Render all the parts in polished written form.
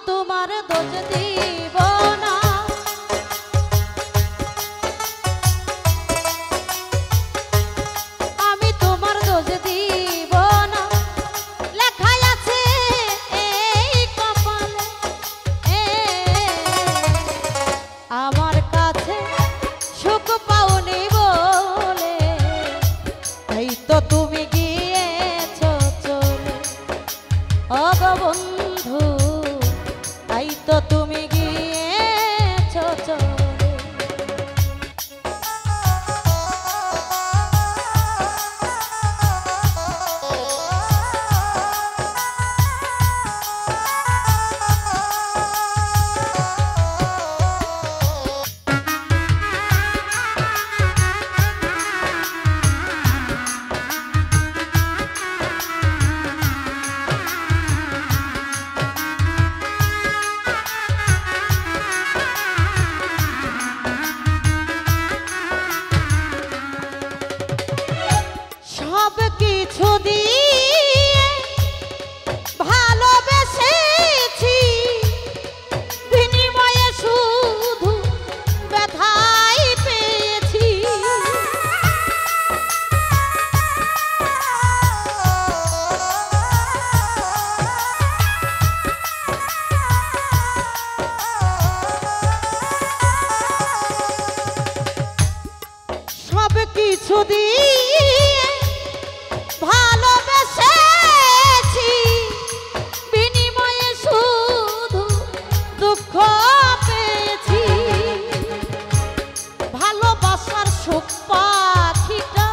তোমার দোষ দিব না। আমি তোমার দোষ দিব না, লেখাই আছে এই কপালে। আমার কাছে সুখ পাওনি বলে তাই তো তুমি গিয়েছ চলে। ওগো বন্ধু, তাই তো তুমি গিয়েছ চলে। সব কিছু দিয়ে ভালোবেসেছি, বিনিময়ে শুধু ব্যথাই পেয়েছি। সব কিছু দিয়ে ভালোবেসেছি, বিনিময়ে শুধু দুঃখ পেয়েছি। ভালোবাসার সুখ পাখিটা,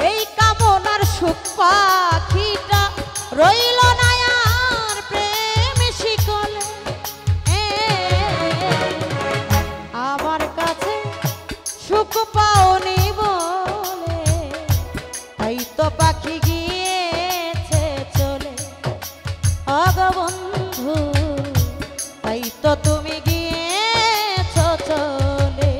এই কামনার সুখ পাখিটা রইল না আর প্রেম শিকলে। আমার কাছে সুখ পাওনি বলে তাই তো পাখি গিয়েছে চলে। ওগো বন্ধু, তাই তো তুমি গিয়েছ চলে।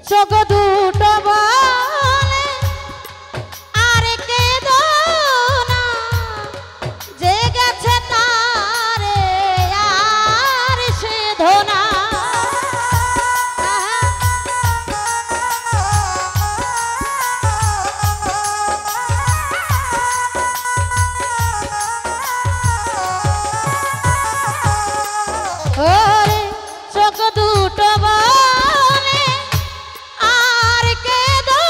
চোখ দুটো বলে আর কেঁদো না, জেগেছে তারে আর সেধো না। ওরে চোখ দুটো বলে আর কেঁদো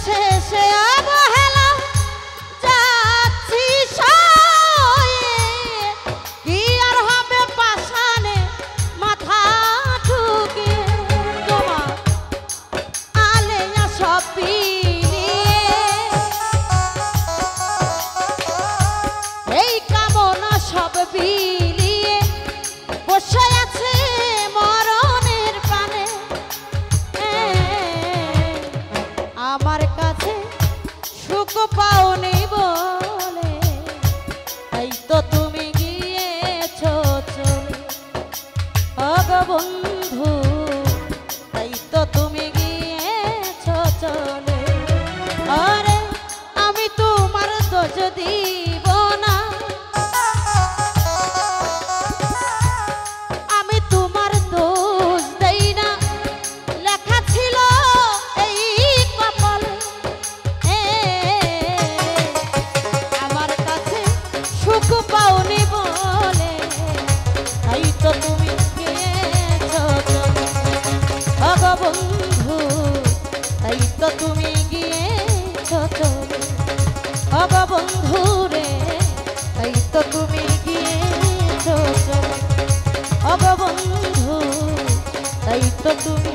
শেষে অবহেলা যাচ্ছি সয়ে, কি আর হবে পাষাণে মাথা ঠুকে তোমার আলেয়া সব বিলিয়ে, এই কামনা সব বিলিয়ে বসে আছে মরণের পানে। আমার কাছে সুখ পাওনি বলে তাই তো তুমি গিয়েছো চলে, অগ বন্ধু তাই তো তুমি গিয়েছো চলে। আরে আমি তোমার দোষ দিব না, আমি তোমার দোষ দেই না, লেখা ছিল এই কপালে। আমার কাছে সুখ পাওনি বলে তাই তো তুমি গিয়েছো চলে, অগ বন্ধু তাই তো তুমি গিয়েছো চলে, অগ বন্ধু রে তাই তো তুমি গিয়েছো চলে, অগ বন্ধু তাই তো তুমি